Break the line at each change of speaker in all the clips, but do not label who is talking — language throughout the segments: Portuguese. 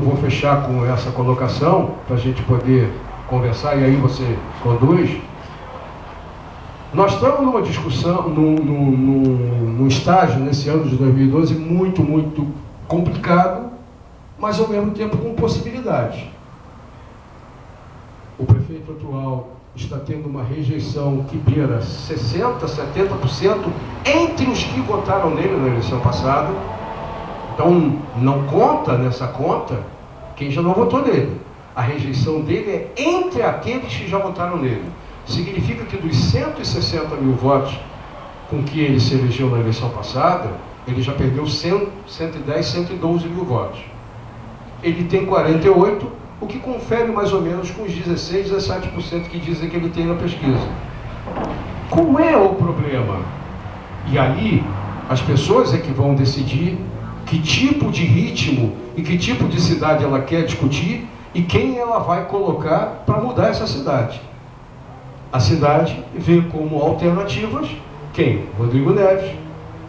vou fechar com essa colocação, para a gente poder conversar, e aí você conduz. Nós estamos numa discussão, num estágio, nesse ano de 2012, muito complicado, mas ao mesmo tempo com possibilidades. O prefeito atual está tendo uma rejeição que beira 60%, 70% entre os que votaram nele na eleição passada. Então, não conta nessa conta quem já não votou nele. A rejeição dele é entre aqueles que já votaram nele. Significa que dos 160 mil votos com que ele se elegeu na eleição passada, ele já perdeu 100, 110, 112 mil votos. Ele tem 48, o que confere mais ou menos com os 16, 17% que dizem que ele tem na pesquisa. Qual é o problema? E aí, as pessoas é que vão decidir que tipo de ritmo e que tipo de cidade ela quer discutir e quem ela vai colocar para mudar essa cidade. A cidade vê como alternativas quem? Rodrigo Neves,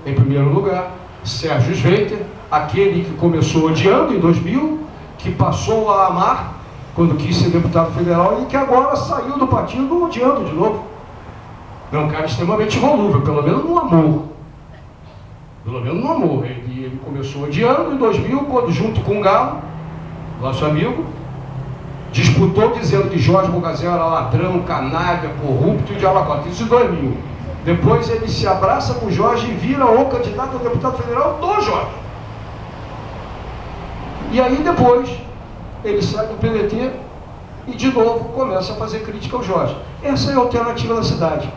em primeiro lugar, Sérgio Sveiter, aquele que começou odiando em 2000, que passou a amar quando quis ser deputado federal e que agora saiu do partido odiando de novo. É um cara extremamente volúvel, pelo menos no amor. Pelo menos no amor. Ele começou odiando em 2000, quando junto com o Galo, nosso amigo, disputou dizendo que Jorge Bucazé era ladrão, canalha, corrupto e de alacota. Isso em 2000. Depois ele se abraça com o Jorge e vira o candidato a deputado federal do Jorge. E aí depois ele sai do PDT e de novo começa a fazer crítica ao Jorge. Essa é a alternativa da cidade.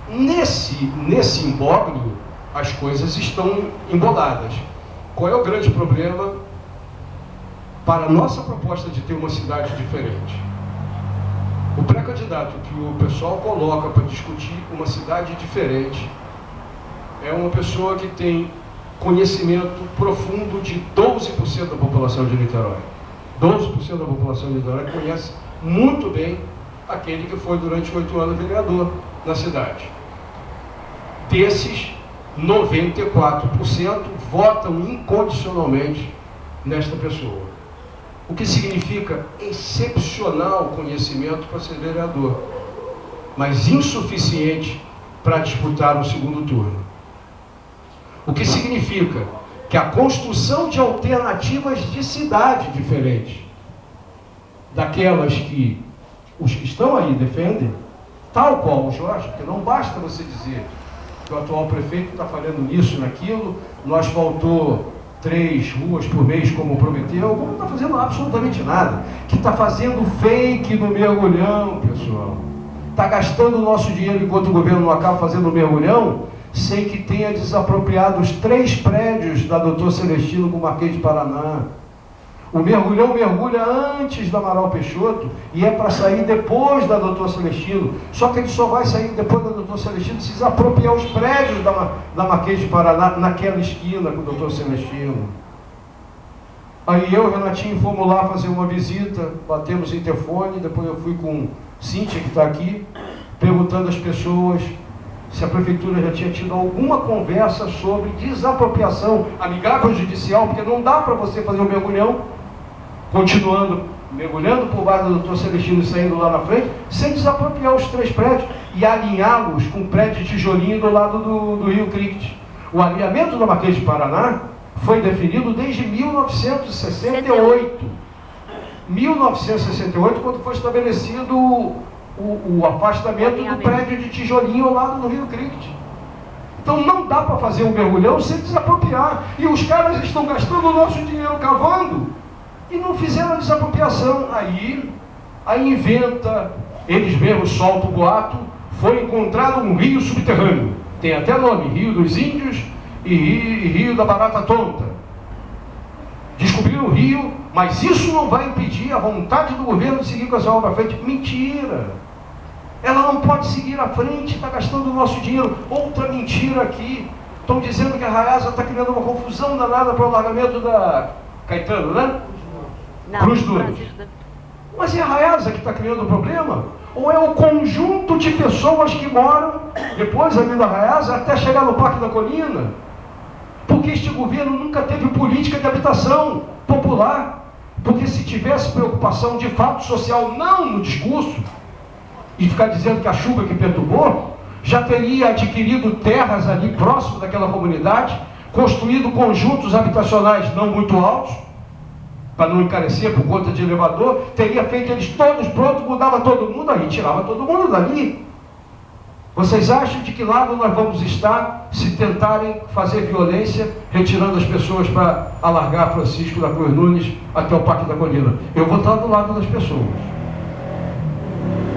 Nesse imbróglio, as coisas estão emboladas. Qual é o grande problema para a nossa proposta de ter uma cidade diferente? O pré-candidato que o pessoal coloca para discutir uma cidade diferente é uma pessoa que tem conhecimento profundo de 12% da população de Niterói. 12% da população de Niterói conhece muito bem aquele que foi durante 8 anos vereador na cidade. Desses, 94% votam incondicionalmente nesta pessoa. O que significa excepcional conhecimento para ser vereador, mas insuficiente para disputar o segundo turno. O que significa que a construção de alternativas de cidade diferentes, daquelas que os que estão aí defendem, tal qual o Jorge, porque não basta você dizer que o atual prefeito está falhando nisso, naquilo, não asfaltou 3 ruas por mês como prometeu, não está fazendo absolutamente nada, que está fazendo fake no mergulhão, pessoal. Está gastando o nosso dinheiro enquanto o governo não acaba fazendo o mergulhão, sem que tenha desapropriado os 3 prédios da Dr. Celestino com o Marquês de Paraná. O mergulhão mergulha antes da Amaral Peixoto e é para sair depois da Dr. Celestino. Só que ele só vai sair depois da Dr. Celestino se desapropriar os prédios da Marquês de Paraná, naquela esquina com o Dr. Celestino. Aí eu e o Renatinho fomos lá fazer uma visita, batemos em interfone, depois eu fui com Cíntia, que está aqui, perguntando às pessoas se a prefeitura já tinha tido alguma conversa sobre desapropriação amigável judicial, porque não dá para você fazer um mergulhão continuando, mergulhando por baixo do Dr. Celestino e saindo lá na frente, sem desapropriar os 3 prédios e alinhá-los com o prédio de tijolinho do lado do Rio Cricket. O alinhamento da Marquês de Paraná foi definido desde 1968. 1968, quando foi estabelecido o afastamento do prédio de tijolinho ao lado do Rio Cricket. Então não dá para fazer um mergulhão sem desapropriar. E os caras estão gastando o nosso dinheiro cavando e não fizeram a desapropriação. Aí inventa, eles mesmos soltam o boato, foi encontrado um rio subterrâneo. Tem até nome, Rio dos Índios e Rio da Barata Tonta. Descobriram o rio, mas isso não vai impedir a vontade do governo de seguir com essa obra à frente. Mentira! Ela não pode seguir à frente, está gastando o nosso dinheiro. Outra mentira aqui. Estão dizendo que a Arraiasa está criando uma confusão danada para o largamento da Caetano, né?
Não,
Cruz Duras. Mas é a Arraiasa que está criando o problema? Ou é o conjunto de pessoas que moram depois ali da Arraiasa até chegar no Parque da Colina? Porque este governo nunca teve política de habitação popular. Porque se tivesse preocupação de fato social, não no discurso, e ficar dizendo que a chuva que perturbou, já teria adquirido terras ali próximo daquela comunidade, construído conjuntos habitacionais não muito altos, para não encarecer por conta de elevador, teria feito eles todos prontos, mudava todo mundo aí, tirava todo mundo dali. Vocês acham de que lado nós vamos estar se tentarem fazer violência, retirando as pessoas para alargar Francisco da Cruz Nunes até o Parque da Colina? Eu vou estar do lado das pessoas.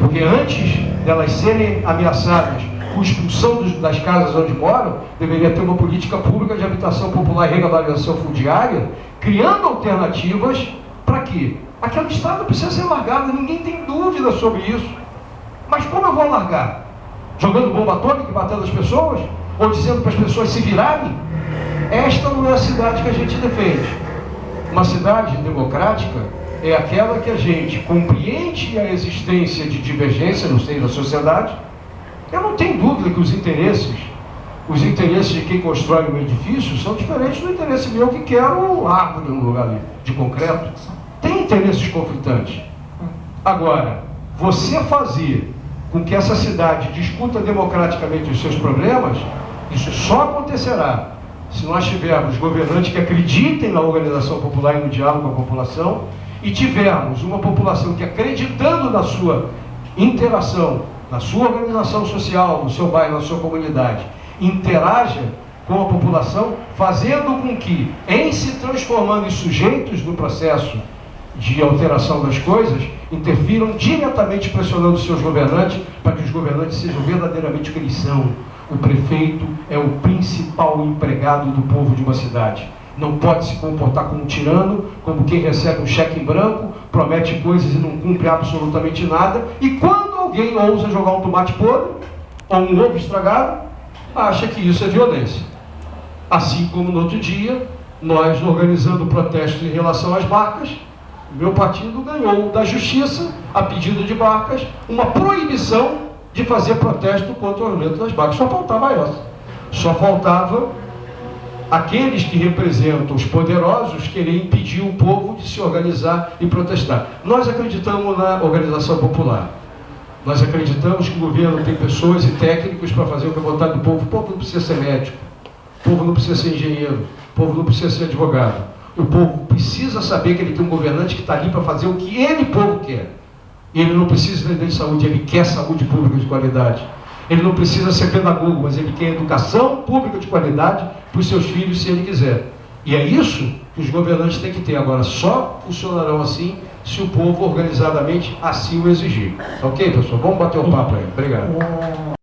Porque antes delas serem ameaçadas com expulsão das casas onde moram, deveria ter uma política pública de habitação popular e regularização fundiária, criando alternativas para quê? Aquela estrada precisa ser largada, ninguém tem dúvida sobre isso. Mas como eu vou largar? Jogando bomba atômica e batendo as pessoas? Ou dizendo para as pessoas se virarem? Esta não é a cidade que a gente defende. Uma cidade democrática é aquela que a gente compreende a existência de divergência no seio da sociedade. Eu não tenho dúvida que os interesses de quem constrói um edifício são diferentes do interesse meu que quero árvore no lugar ali, de concreto. Tem interesses conflitantes. Agora, você fazer com que essa cidade discuta democraticamente os seus problemas, isso só acontecerá se nós tivermos governantes que acreditem na organização popular e no diálogo com a população, e tivermos uma população que, acreditando na sua interação, na sua organização social, no seu bairro, na sua comunidade, interaja com a população, fazendo com que, em se transformando em sujeitos do processo de alteração das coisas, interfiram diretamente pressionando seus governantes para que os governantes sejam verdadeiramente o que eles são. O prefeito é o principal empregado do povo de uma cidade. Não pode se comportar como um tirano, como quem recebe um cheque em branco, promete coisas e não cumpre absolutamente nada, e quando alguém ousa jogar um tomate podre ou um ovo estragado, acha que isso é violência. Assim como no outro dia, nós organizando protestos em relação às barcas, meu partido ganhou da justiça, a pedido de barcas, uma proibição de fazer protesto contra o aumento das barcas. Só faltava essa. Só faltava aqueles que representam os poderosos querer impedir o povo de se organizar e protestar. Nós acreditamos na organização popular. Nós acreditamos que o governo tem pessoas e técnicos para fazer o que é vontade do povo. O povo não precisa ser médico, o povo não precisa ser engenheiro, o povo não precisa ser advogado. O povo precisa saber que ele tem um governante que está ali para fazer o que ele, povo, quer. Ele não precisa vender saúde, ele quer saúde pública de qualidade. Ele não precisa ser pedagogo, mas ele quer educação pública de qualidade para os seus filhos, se ele quiser. E é isso que os governantes têm que ter. Agora, só funcionarão assim se o povo organizadamente assim o exigir. Ok, pessoal? Vamos bater um papo aí. Obrigado.